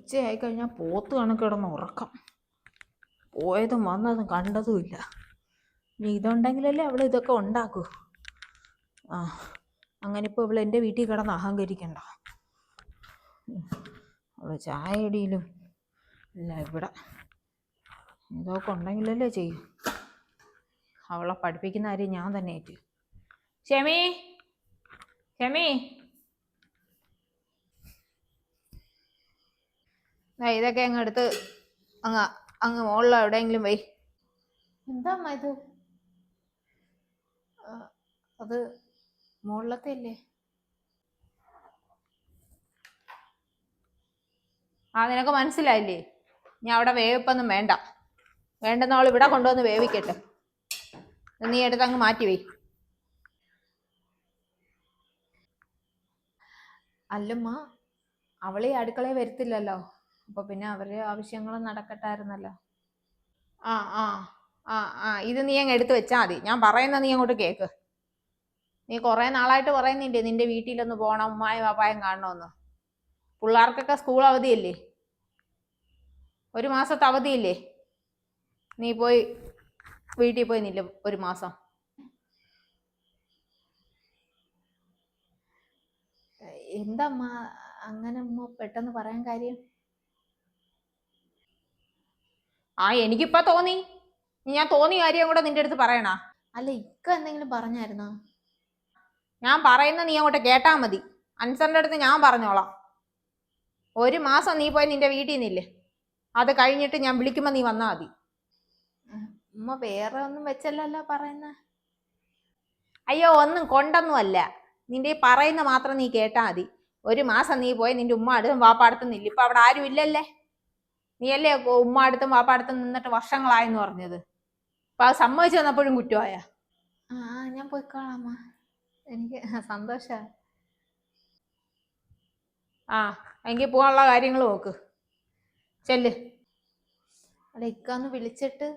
ഉച്ചയായി കഴിഞ്ഞാൽ പോത്ത് കണക്ക് കിടന്ന് ഉറക്കം. പോയതും വന്നതും കണ്ടതുമില്ല. ഇനി ഇതുണ്ടെങ്കിലല്ലേ അവൾ ഇതൊക്കെ ഉണ്ടാക്കൂ. അങ്ങനെ ഇപ്പോൾ അവൾ എൻ്റെ വീട്ടിൽ കിടന്ന് അഹങ്കരിക്കണ്ട. അവൾ ചായടിയിലും ഇല്ല. ഇവിടെ ഇതൊക്കെ ഉണ്ടെങ്കിലല്ലേ ചെയ്യും. അവളെ പഠിപ്പിക്കുന്ന കാര്യം ഞാൻ തന്നെ ഏറ്റു. ഷമി, ഷമി, ഇതൊക്കെ അങ്ങ് എടുത്ത് അങ്ങ് മുകളിൽ എവിടെയെങ്കിലും പോയി. എന്താ ഇത്? അത് മുകളിലത്തെ അല്ലേ? നിനക്ക് മനസ്സിലായില്ലേ? ഞാൻ അവിടെ വേവിപ്പൊന്നും വേണ്ട. വേണ്ടെന്നവൾ ഇവിടെ കൊണ്ടുവന്ന് വേവിക്കട്ടെ. നീ എടുത്ത് അങ്ങ് മാറ്റി വേ. അല്ലമ്മ, അവളീ അടുക്കളയിൽ വരത്തില്ലല്ലോ. അപ്പൊ പിന്നെ അവരുടെ ആവശ്യങ്ങളും നടക്കട്ടായിരുന്നല്ലോ. ഇത് നീ അങ്ങ് എടുത്ത് വെച്ചാൽ മതി. ഞാൻ പറയുന്ന നീ അങ്ങോട്ട് കേക്ക്. നീ കുറെ നാളായിട്ട് പറയുന്നില്ലേ നിന്റെ വീട്ടിലൊന്ന് പോകണം, ഉമ്മായും പാപ്പായും കാണണമെന്ന്. പിള്ളേർക്കൊക്കെ സ്കൂൾ അവധിയല്ലേ, 1 മാസത്തെ അവധിയില്ലേ. നീ പോയി വീട്ടിൽ പോയി നില്ല 1 മാസം. എന്താ അമ്മ അങ്ങനെ അമ്മ പെട്ടെന്ന് പറയാൻ കാര്യം? എനിക്കിപ്പോ തോന്നി. ഞാൻ തോന്നിയ കാര്യം കൂടെ നിന്റെ അടുത്ത് പറയണ. അല്ല, ഇക്ക എന്തെങ്കിലും പറഞ്ഞായിരുന്നോ? ഞാൻ പറയുന്ന നീ അങ്ങോട്ട് കേട്ടാ മതി. അൻസറിന്റെ അടുത്ത് ഞാൻ പറഞ്ഞോളാം. 1 മാസം നീ പോയി നിന്റെ വീട്ടിൽ നിന്നില്ലേ. അത് കഴിഞ്ഞിട്ട് ഞാൻ വിളിക്കുമ്പോ നീ വന്നാ മതി. ഉമ്മ വേറെ ഒന്നും വെച്ചല്ലോ പറയുന്ന? അയ്യോ, ഒന്നും കൊണ്ടൊന്നുമല്ല. നിന്റെ ഈ പറയുന്ന മാത്രം നീ കേട്ടാ മതി. 1 മാസം നീ പോയി നിന്റെ ഉമ്മ അടുത്തും വാപ്പ അടുത്തും നില്ല. ഇപ്പൊ അവിടെ ആരും ഇല്ലല്ലേ. നീയല്ലേ ഉമ്മ അടുത്തും വാപ്പ അടുത്തും നിന്നിട്ട് വർഷങ്ങളായെന്ന് പറഞ്ഞത്. അപ്പൊ അത് സമ്മതിച്ചു വന്നപ്പോഴും കുറ്റമായ. ഞാൻ പോയിക്കോളാം, എനിക്ക് സന്തോഷ. എങ്കിൽ പോകാനുള്ള കാര്യങ്ങൾ നോക്ക്. ചെല്ല്. അല്ല, ഇക്കാന്ന് വിളിച്ചിട്ട്.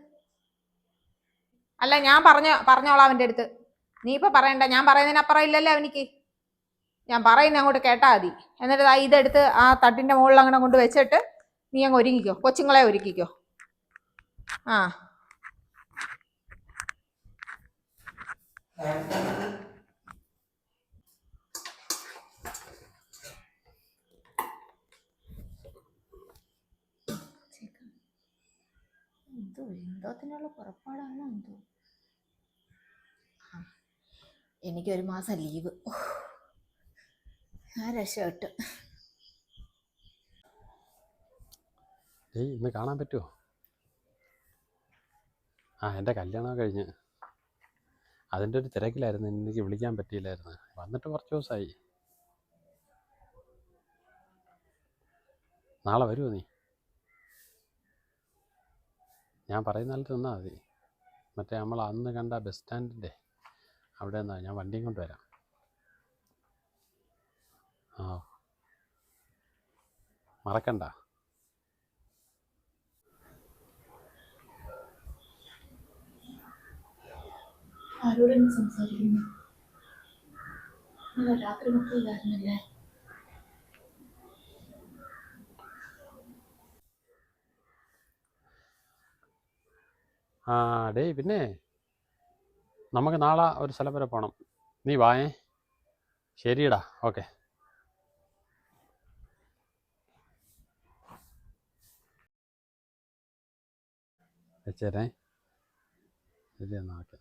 അല്ല, ഞാൻ പറഞ്ഞോളാം അവൻ്റെ അടുത്ത്. നീ ഇപ്പൊ പറയണ്ട. ഞാൻ പറയുന്നതിനപ്പുറം ഇല്ലല്ലോ അവനിക്ക്. ഞാൻ പറയുന്ന അങ്ങോട്ട് കേട്ടാ മതി. എന്നിട്ട് ഇതെടുത്ത് ആ തട്ടിന്റെ മുകളിൽ അങ്ങനെ കൊണ്ട് വെച്ചിട്ട് നീ അങ്ങ് ഒരുങ്ങിക്കോ. കൊച്ചുങ്ങളെ ഒരുക്കിക്കോ. എന്തോത്തിനുള്ള പുറപ്പാടാണോ എന്തോ. എനിക്ക് 1 മാസം ലീവ്. രക്ഷപ്പെട്ടു. ഇന്ന് കാണാൻ പറ്റുമോ? എൻ്റെ കല്യാണം കഴിഞ്ഞ് അതിൻ്റെ ഒരു തിരക്കിലായിരുന്നു. എനിക്ക് വിളിക്കാൻ പറ്റിയില്ലായിരുന്നു. വന്നിട്ട് കുറച്ച് ദിവസമായി. നാളെ വരുമോ നീ? ഞാൻ പറയുന്ന സ്ഥലത്ത് നിന്നാൽ മതി. മറ്റേ നമ്മൾ അന്ന് കണ്ട ബസ് സ്റ്റാൻഡിൻ്റെ അവിടെ നിന്നാ. ഞാൻ വണ്ടിയും കൊണ്ട് വരാം. മറക്കണ്ട. ആരോടെന്ന് സംസാരിക്കുന്നു? രാത്രി മൊത്തം ഇല്ലായിരുന്നല്ലേ? പിന്നെ നമുക്ക് നാളെ ഒരു സ്ഥലം വരെ പോകണം. നീ വായേ. ശരിയടാ, ഓക്കെ. വെച്ചേരേ. ശരി എന്നാ, ഓക്കെ.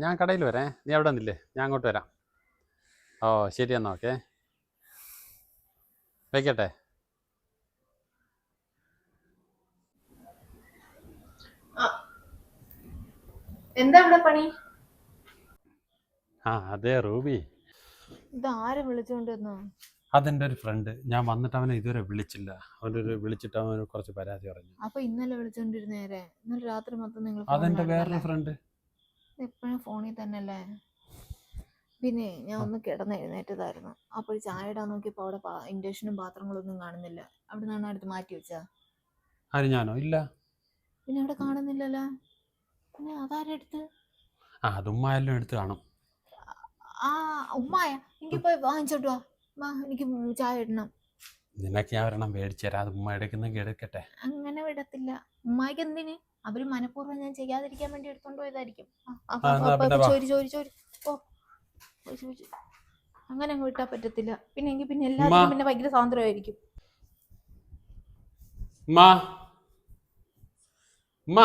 ഞാൻ കടയിൽ വരാം. നീ അവിടെ നിന്നില്ലേ, ഞാൻ അങ്ങോട്ട് വരാം. ശരി എന്നാ, ഓക്കെ. വയ്ക്കട്ടെ. എന്താ ഇവിടെ പണി? അതെ റൂബി. ഇതാരെ വിളിച്ചോണ്ട് വന്നോ? അതെൻ്റെ ഒരു ഫ്രണ്ട്. ഞാൻ വന്നിട്ട് അവനെ ഇതുവരെ വിളിച്ചില്ല. വിളിച്ചിട്ട് അവന് കുറച്ച് പരാതി പറഞ്ഞു. അപ്പൊ ഇന്നലെ വിളിച്ചോണ്ടിരുന്നേരെ? ഇന്നലെ രാത്രി മൊത്തം നിങ്ങൾ? അതെന്റെ വേറൊരു ഫ്രണ്ട്. എപ്പോഴും ഫോണിൽ തന്നെ അല്ലേ? പിന്നെ ഞാൻ ഒന്ന് കിടന്നെഴുന്നേറ്റതായിരുന്നു. അപ്പോൾ ചായ ഇടാൻ നോക്കിയപ്പോ അവിടെ ഇൻഡക്ഷനും പാത്രങ്ങളൊന്നും കാണുന്നില്ല. അവിടെ നിന്നാണ് അടുത്ത് മാറ്റി വെച്ചാ? ഞാനോ? ഇല്ല. പിന്നെ അവിടെ കാണുന്നില്ലല്ലോ. പിന്നെ അതാരെടുത്ത്? ആ അത് ഉമ്മ എല്ലാം എടുത്ത് കാണും. ആ ഉമ്മായ എനിക്ക് പോയി വാങ്ങിച്ചോട്ട് വാ. വാ, എനിക്ക് ചായ ഇടണം. നിനക്ക് ഞാൻ ഒരെണ്ണം മേടിച്ചു തരാം. അത് ഉമ്മ എടുക്കുന്നെങ്കിൽ എടുക്കട്ടെ. അങ്ങനെ വിടത്തില്ല. ഉമ്മായിക്ക് എന്തിന്? അവര് മനഃപൂർവ്വം ഞാൻ ചെയ്യാതിരിക്കാൻ വേണ്ടി എടുത്തോണ്ട് പോയതായിരിക്കും. എന്നാ പിന്നെ വാ. ചോരി ചോരി ചോരി ഓ ചോരി ചോരി. അങ്ങനെ അങ്ങ് വിട്ടാ പറ്റത്തില്ല. പിന്നെ എങ്കിൽ പിന്നെ ഉമ്മ എല്ലാത്തിനും പിന്നെ ഭയങ്കര സ്വാതന്ത്ര്യമായിരിക്കും. ഉമ്മ ഉമ്മ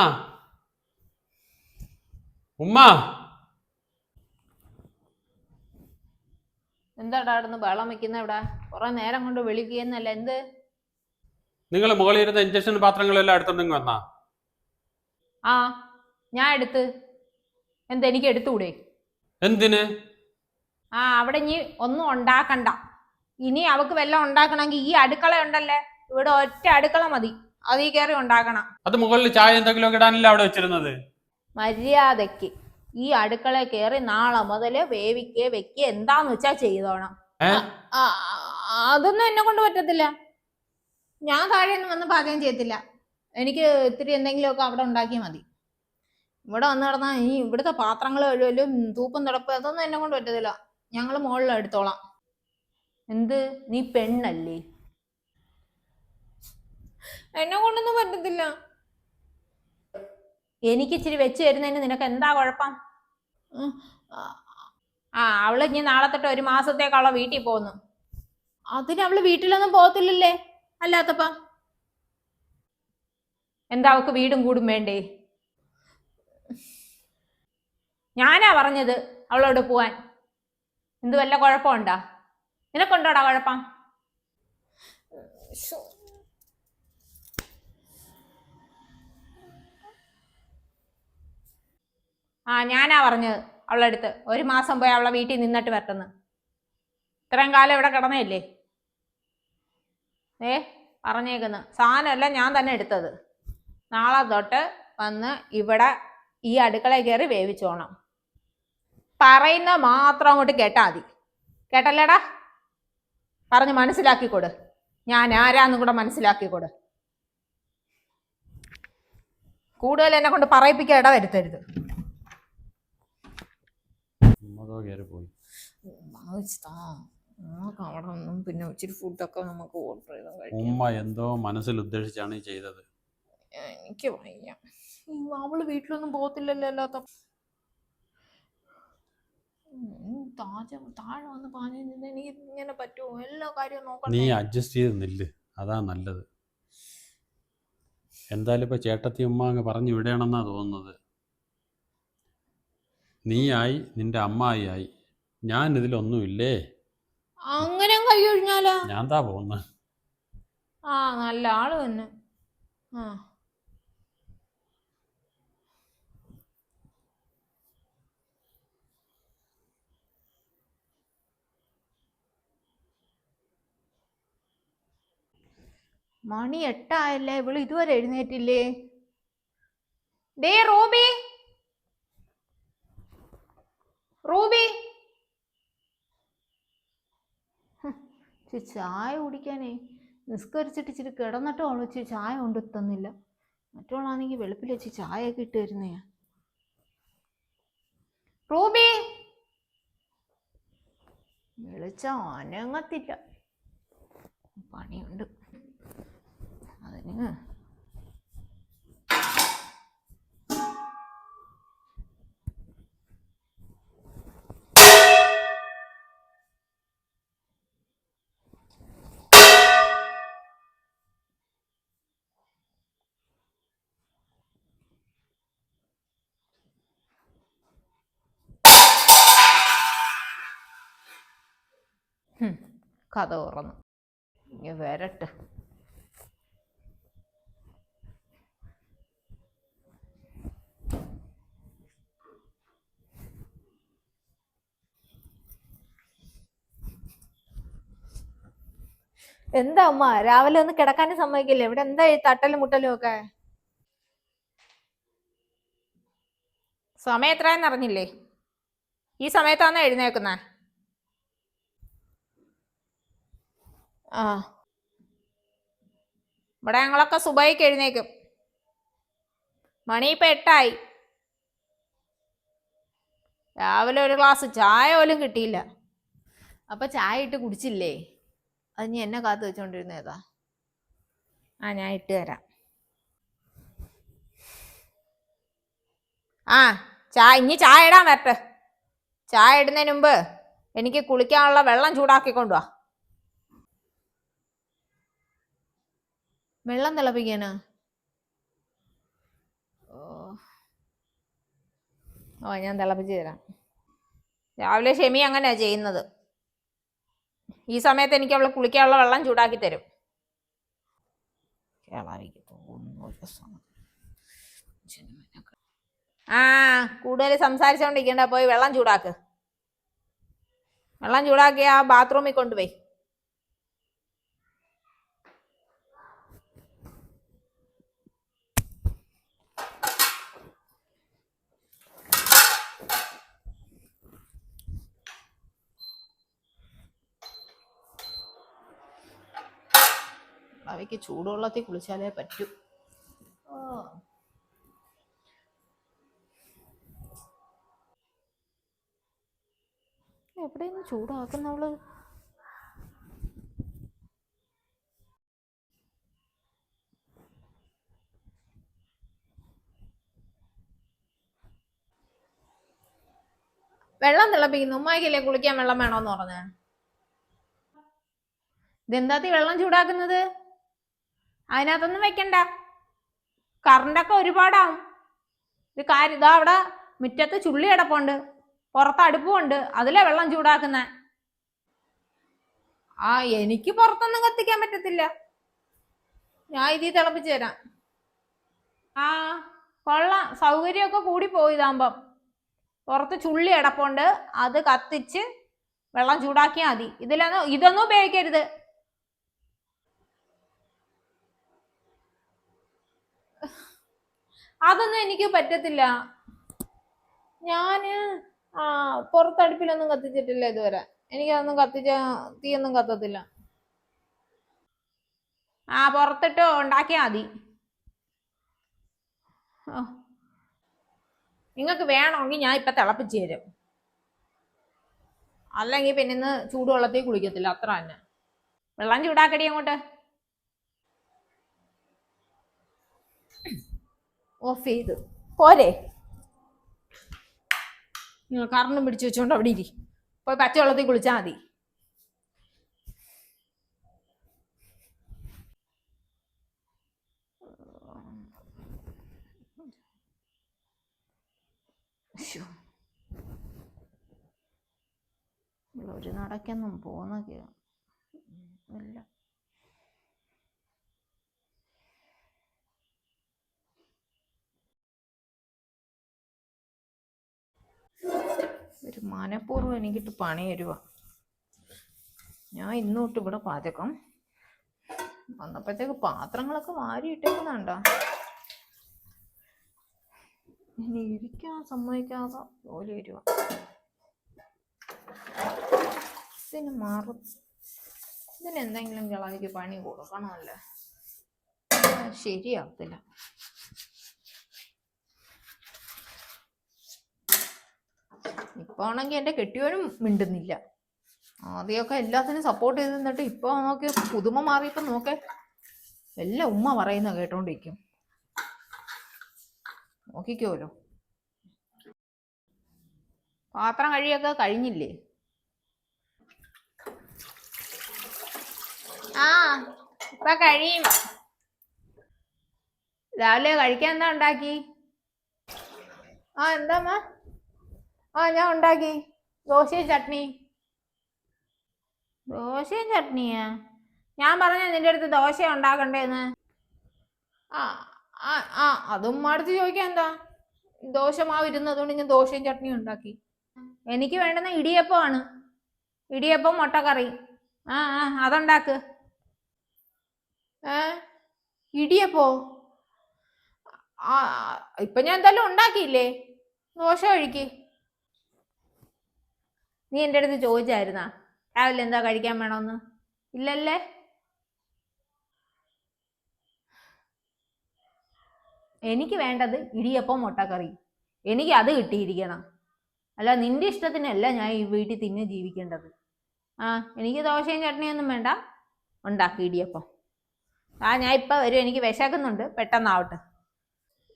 ഉമ്മ എന്താടാ അവിടെ നിന്ന് ബഹളം വെക്കുന്ന? ഇവിടെ കുറെ നേരം കൊണ്ട് വിളിക്കുന്നല്ല. എന്ത്? നിങ്ങൾ മുകളിൽ ഇരുന്ന ഇഞ്ചക്ഷൻ പാത്രങ്ങളെല്ലാം എടുത്തോണ്ടെങ്കിൽ വന്നാ? ആ ഞാൻ എടുത്ത്. എന്താ എനിക്ക് എടുത്തുകൂടെ? എന്തിന്? ആ അവിടെ ഇനി ഒന്നും ഉണ്ടാക്കണ്ട. ഇനി അവക്ക് വല്ലതും ഉണ്ടാക്കണമെങ്കിൽ ഈ അടുക്കള ഉണ്ടല്ലേ, ഇവിടെ ഒറ്റ അടുക്കള മതി, അതീ കയറി ഉണ്ടാക്കണം. അത് മുകളിൽ ചായ എന്തെങ്കിലും ഇടാനല്ല അവിടെ വെച്ചിരുന്നത്. മര്യാദക്ക് ഈ അടുക്കള കയറി നാളെ മുതല് വേവിക്കേ വെക്കേ എന്താന്ന് വെച്ചാ ചെയ്തോണം. അതൊന്നും എന്നെ കൊണ്ട് പറ്റത്തില്ല. ഞാൻ താഴെ ഒന്നും വന്ന് പാചകം ചെയ്യത്തില്ല. എനിക്ക് ഇത്തിരി എന്തെങ്കിലുമൊക്കെ അവിടെ ഉണ്ടാക്കിയാൽ മതി. ഇവിടെ വന്ന് കിടന്നാൽ ഈ ഇവിടുത്തെ പാത്രങ്ങൾ കഴുകലും തൂപ്പും തുടപ്പും അതൊന്നും എന്നെ കൊണ്ട് പറ്റത്തില്ല. ഞങ്ങൾ മുകളിൽ എടുത്തോളാം. എന്ത്? നീ പെണ്ണല്ലേ? എന്നെ കൊണ്ടൊന്നും പറ്റത്തില്ല. എനിക്ക് ഇച്ചിരി വെച്ച് തരുന്നതിന് നിനക്ക് എന്താ കുഴപ്പം? ആ അവള് ഇനി നാളെ തൊട്ട് 1 മാസത്തേക്കുള്ള വീട്ടിൽ പോകുന്നു. അതിന് അവള് വീട്ടിലൊന്നും പോകത്തില്ലല്ലേ അല്ലാത്തപ്പ? എന്താ അവക്ക് വീടും കൂടും വേണ്ടേ? ഞാനാ പറഞ്ഞത് അവളോട് പോവാൻ. എന്ത് വല്ല കുഴപ്പമുണ്ടാ? നിനക്കൊണ്ടോടാ കുഴപ്പം? ആ ഞാനാ പറഞ്ഞത് അവളെടുത്ത് 1 മാസം പോയി അവളെ വീട്ടിൽ നിന്നിട്ട് വരട്ടെന്ന്. ഇത്രയും കാലം ഇവിടെ കിടന്നേല്ലേ? പറഞ്ഞേക്കുന്നു. സാധനമല്ല ഞാൻ തന്നെ എടുത്തത്. നാളെ തൊട്ട് വന്ന് ഇവിടെ ഈ അടുക്കളയിൽ കയറി വേവിച്ചോണം. പറയുന്ന മാത്രം അങ്ങോട്ട് കേട്ടാ മതി. കേട്ടല്ലേടാ? പറഞ്ഞ് മനസ്സിലാക്കിക്കൊട്. ഞാൻ ആരാന്നും കൂടെ മനസ്സിലാക്കിക്കൊട്. കൂടുതൽ എന്നെ കൊണ്ട് പറയിപ്പിക്കാൻ ഇട വരുത്തരുത്. പിന്നെ ഇച്ചിരി ഫുഡൊക്കെ നമുക്ക് ഓർഡർ ചെയ്ത് ഉമ്മ എന്തോ മനസ്സിൽ ഉദ്ദേശിച്ചാണ് ചെയ്തത്. എനിക്ക് വയ്യ. അവള് വീട്ടിലൊന്നും പോകത്തില്ലല്ലോ അല്ലാത്ത. താഴെ വന്ന് പാഞ്ഞു നിന്ന് എനിക്ക് ഇങ്ങനെ പറ്റുമോ? എല്ലാ കാര്യവും നോക്കണം. നീ അഡ്ജസ്റ്റ് ചെയ്ത് നില്ല്, അതാ നല്ലത്. എന്തായാലും ഇപ്പൊ ചേട്ടത്തി ഉമ്മ അങ്ങ് പറഞ്ഞു വിടണമെന്നാ തോന്നുന്നത്. നീയായി, നിന്റെ അമ്മായി. ഞാൻ ഇതിലൊന്നുമില്ലേ. അങ്ങനെ കൈ ഒഴിഞ്ഞാലോ? ഞാൻ താ പോന്ന്. ആ നല്ല ആള് തന്നെ. ആ മണി 8 ആയല്ലേ, ഇവള് ഇതുവരെ എഴുന്നേറ്റില്ലേ? ഡേ റൂബി, റൂബി, ചായ കുടിക്കാനേ നിസ്കരിച്ചിട്ട് ഇച്ചിരി കിടന്നിട്ടും അവള് ഇച്ചിരി ചായ കൊണ്ട് തന്നില്ല. മറ്റുള്ളാണെങ്കിൽ വെളുപ്പിൽ വെച്ച് ചായയൊക്കെ ഇട്ട് തരുന്നേ. റൂബി വിളിച്ച അനങ്ങത്തില്ല. പണിയുണ്ട് അതിന്. കഥ തുറന്നു. ഇനി വരട്ടെ. എന്താ അമ്മ രാവിലെ ഒന്ന് കിടക്കാനും സമ്മതിക്കില്ലേ? ഇവിടെ എന്താ ഈ തട്ടലും മുട്ടലും ഒക്കെ? സമയം എത്രയെന്ന് അറിഞ്ഞില്ലേ? ഈ സമയത്താണോ എഴുന്നേക്കുന്നേ? ആ ഇവിടെ ഞങ്ങളൊക്കെ സുബഹിക്ക് എഴുന്നേക്കും. മണി ഇപ്പൊ 8 ആയി. രാവിലെ ഒരു ഗ്ലാസ് ചായ പോലും കിട്ടിയില്ല. അപ്പൊ ചായ ഇട്ട് കുടിച്ചില്ലേ? അത് നീ എന്നെ കാത്തു വെച്ചോണ്ടിരുന്നേതാ? ഞാൻ ഇട്ട് തരാം. ഇനി ചായ ഇടാൻ വരട്ടെ. ചായ ഇടുന്നതിന് മുമ്പ് എനിക്ക് കുളിക്കാനുള്ള വെള്ളം ചൂടാക്കിക്കൊണ്ടുവാ. വെള്ളം തിളപ്പിക്കാനാ? ഞാൻ തിളപ്പിച്ച് തരാം. രാവിലെ ഷെമി അങ്ങനെയാ ചെയ്യുന്നത്. ഈ സമയത്ത് എനിക്ക് അവള് കുളിക്കാനുള്ള വെള്ളം ചൂടാക്കി തരും. കൂടുതൽ സംസാരിച്ചോണ്ടിരിക്കണ്ട, പോയി വെള്ളം ചൂടാക്ക്. വെള്ളം ചൂടാക്കി ആ ബാത്റൂമിൽ കൊണ്ടുപോയി. അവയ്ക്ക് ചൂടുവെള്ളത്തിൽ കുളിച്ചാലേ പറ്റൂ. എവിടെയൊന്ന് ചൂടാക്കുന്നവള്? വെള്ളം തിളപ്പിക്കുന്നു. ഉമ്മായിക്കല്ലേ കുളിക്കാൻ വെള്ളം വേണോന്ന് പറഞ്ഞ? ഇതെന്താത്തി വെള്ളം ചൂടാക്കുന്നത്? അതിനകത്തൊന്നും വെക്കണ്ട. കറണ്ടൊക്കെ ഒരുപാടാവും. ഒരു കാര്യം, ഇതാ അവിടെ മുറ്റത്ത് ചുള്ളി കിടപ്പുണ്ട്, പുറത്ത് അടുപ്പുണ്ട്, അതിലെ വെള്ളം ചൂടാക്കുന്ന. എനിക്ക് പുറത്തൊന്നും കത്തിക്കാൻ പറ്റത്തില്ല. ഞാൻ ഇതിൽ തിളപ്പിച്ചു തരാം. കൊള്ളാം, സൗകര്യമൊക്കെ കൂടി പോയിതാകുമ്പം. പുറത്ത് ചുള്ളി കിടപ്പുണ്ട്, അത് കത്തിച്ച് വെള്ളം ചൂടാക്കിയാൽ മതി. ഇതൊന്നും ഉപയോഗിക്കരുത്. അതൊന്നും എനിക്ക് പറ്റത്തില്ല. ഞാന് പുറത്തടുപ്പിലൊന്നും കത്തിച്ചിട്ടില്ല ഇതുവരെ. എനിക്കതൊന്നും കത്തിച്ച തീയൊന്നും കത്തത്തില്ല. പുറത്തിട്ട് ഉണ്ടാക്കിയാ മതി. നിങ്ങൾക്ക് വേണമെങ്കിൽ ഞാൻ ഇപ്പൊ തിളപ്പിച്ചു തരും. അല്ലെങ്കിൽ പിന്നെ ഇന്ന് ചൂടുവെള്ളത്തിൽ കുളിക്കത്തില്ല, അത്ര തന്നെ. വെള്ളം ചൂടാക്കടി അങ്ങോട്ട്. ഓഫ് ചെയ്ത് പോരെ? നിങ്ങൾ കറണ്ടും പിടിച്ചു വെച്ചോണ്ട് അവിടെ ഇരി. പോയി പച്ചവെള്ളത്തിൽ കുളിച്ചാൽ മതി. ഒരു നടക്കൊന്നും പോകുന്നില്ല. ഒരു മനഃപൂർവ്വം എനിക്കിട്ട് പണി തരുക. ഞാൻ ഇന്നോട്ട് ഇവിടെ പാചകം വന്നപ്പോഴത്തേക്ക് പാത്രങ്ങളൊക്കെ വാരിയിട്ടേക്കുന്നുണ്ടോ? ഇനി ഇരിക്കാൻ സമ്മതിക്കാതെ ജോലി വരുക. ഇതിന് മാറും. ഇതിനെന്തെങ്കിലും കിളവിക്ക് പണി കൊടുക്കണമല്ലോ. ശരിയാവത്തില്ല. ഇപ്പൊ ആണെങ്കിൽ എന്റെ കെട്ടിയവനും മിണ്ടുന്നില്ല. ആദ്യമൊക്കെ എല്ലാത്തിനും സപ്പോർട്ട് ചെയ്ത് നിന്നിട്ട് ഇപ്പൊ നോക്കി പുതുമ മാറിയപ്പോ നോക്കെ എല്ലാം ഉമ്മ പറയുന്ന കേട്ടോണ്ടിരിക്കും. നോക്കിക്കോലോ. പാത്രം കഴിയൊക്കെ കഴിഞ്ഞില്ലേ? ഇപ്പൊ കഴിയും. രാവിലെ കഴിക്കാൻ എന്താ ഉണ്ടാക്കി? എന്താ? ഞാൻ ഉണ്ടാക്കി ദോശയും ചട്നി. ദോശയും ചട്നിയാ? ഞാൻ പറഞ്ഞ നിന്റെ അടുത്ത് ദോശ ഉണ്ടാക്കണ്ടേന്ന്. അതും അടുത്ത് ചോദിക്കാൻ എന്താ? ദോശ മാവ് ഇരുന്നതുകൊണ്ട് ഞാൻ ദോശയും ചട്നിയും ഉണ്ടാക്കി. എനിക്ക് വേണ്ടുന്ന ഇടിയപ്പമാണ്. ഇടിയപ്പം മുട്ടക്കറി. അതുണ്ടാക്ക്. ഇടിയപ്പോ? ഇപ്പൊ ഞാൻ എന്തായാലും ഉണ്ടാക്കിയില്ലേ, ദോശ കഴിക്ക്. നീ എൻ്റെ അടുത്ത് ചോദിച്ചായിരുന്നാ രാവിലെ എന്താ കഴിക്കാൻ വേണമെന്ന്? ഇല്ലല്ലേ? എനിക്ക് വേണ്ടത് ഇടിയപ്പം മുട്ടക്കറി. എനിക്ക് അത് കിട്ടിയിരിക്കണം. അല്ല നിന്റെ ഇഷ്ടത്തിനല്ല ഞാൻ ഈ വീട്ടിൽ തിന്നെ ജീവിക്കേണ്ടത്. ആ എനിക്ക് ദോശയും ചട്നിയൊന്നും വേണ്ട, ഉണ്ടാക്കി ഇടിയപ്പം. ഞാൻ ഇപ്പം വരും, എനിക്ക് വിശക്കുന്നുണ്ട്, പെട്ടെന്നാവട്ടെ.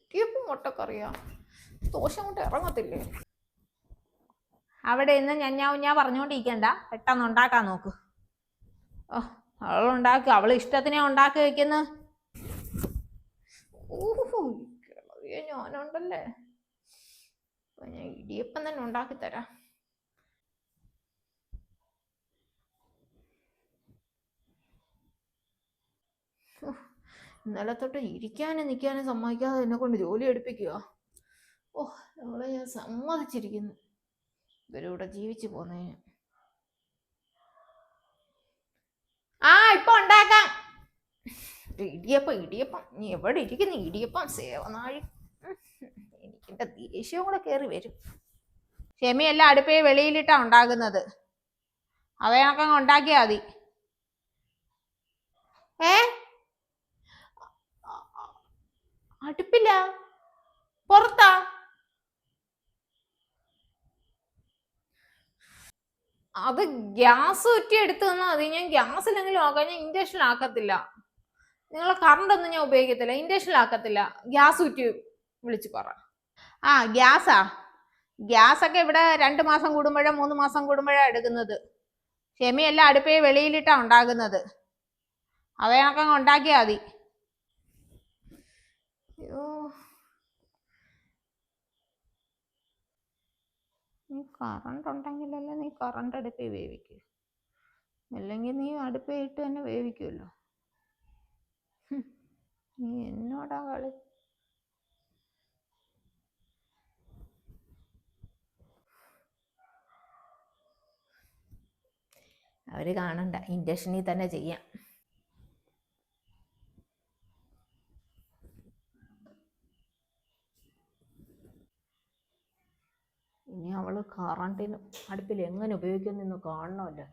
ഇടിയപ്പം മുട്ടക്കറിയാ, ദോശ കൊണ്ട് ഇറങ്ങത്തില്ലേ? അവിടെ ഇന്ന് ഞാൻ പറഞ്ഞുകൊണ്ടിരിക്കണ്ട, പെട്ടെന്ന് ഉണ്ടാക്കാൻ നോക്ക്. ഓ അവളുണ്ടാക്കി, അവള് ഇഷ്ടത്തിനെ ഉണ്ടാക്കി വെക്കുന്ന. ഓഹോ ഞാനുണ്ടല്ലേ, ഞാൻ ഇടിയപ്പം തന്നെ ഉണ്ടാക്കി തരാം. ഇന്നലെ തൊട്ട് ഇരിക്കാനും നിൽക്കാനും സമ്മതിക്കാതെ എന്നെ കൊണ്ട് ജോലി എടുപ്പിക്കുക. ഓ അവളെ ഞാൻ സമ്മതിച്ചിരിക്കുന്നു ഇവരൂടെ ജീവിച്ചു പോന്നതിന്. ഇപ്പൊ ഉണ്ടാക്കാം. ഇടിയപ്പം നീ എവിടെ ഇരിക്കുന്നു? ഇടിയപ്പം സേവനാഴി. എനിക്കെന്റെ ദേഷ്യവും കൂടെ കയറി വരും. ക്ഷമയെല്ലാം അടുപ്പേ വെളിയിലിട്ടാ ഉണ്ടാകുന്നത്, അവ കണക്കങ്ങ് ഉണ്ടാക്കിയാ മതി. അടുപ്പില്ല, പുറത്താ. അത് ഗ്യാസ് കുറ്റി എടുത്തു തന്നാൽ മതി. ഞാൻ ഗ്യാസിലെങ്കിലും ആക്കാം, ഞാൻ ഇൻഡക്ഷനിലാക്കത്തില്ല. നിങ്ങളെ കറണ്ട് ഒന്നും ഞാൻ ഉപയോഗിക്കത്തില്ല, ഇൻഡക്ഷനിലാക്കത്തില്ല. ഗ്യാസ് കുറ്റി വിളിച്ച് പറ. ഗ്യാസാ? ഗ്യാസൊക്കെ ഇവിടെ 2 മാസം കൂടുമ്പോഴോ 3 മാസം കൂടുമ്പോഴോ എടുക്കുന്നത്. ക്ഷമയെല്ലാം അടുപ്പേ വെളിയിലിട്ടാ ഉണ്ടാകുന്നത്, അവ കണക്കങ്ങ് ഉണ്ടാക്കിയാ മതി. അയ്യോ നീ കറണ്ട് ഉണ്ടെങ്കിലല്ലേ നീ കറണ്ട് അടുപ്പേ വേവിക്കൂ, അല്ലെങ്കിൽ നീ അടുപ്പേ ഇട്ട് തന്നെ വേവിക്കുമല്ലോ. നീ എന്നോടാ കളി? അവര് കാണണ്ട, ഇൻഡക്ഷനിൽ തന്നെ ചെയ്യാം. ഇനി അവള് കറണ്ടിന് അടുപ്പിൽ എങ്ങനെ ഉപയോഗിക്കുന്നെന്ന് കാണണമല്ലോ.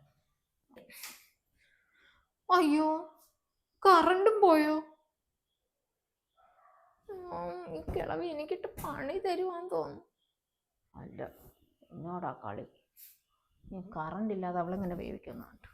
അയ്യോ കറണ്ടും പോയോ? ഈ കിളവി എനിക്കിട്ട് പണി തരുവാന്ന് തോന്നുന്നു. അല്ല എന്നോടാ കളി. കറണ്ട് ഇല്ലാതെ അവളെങ്ങനെ വേവിക്കുന്നുണ്ട്.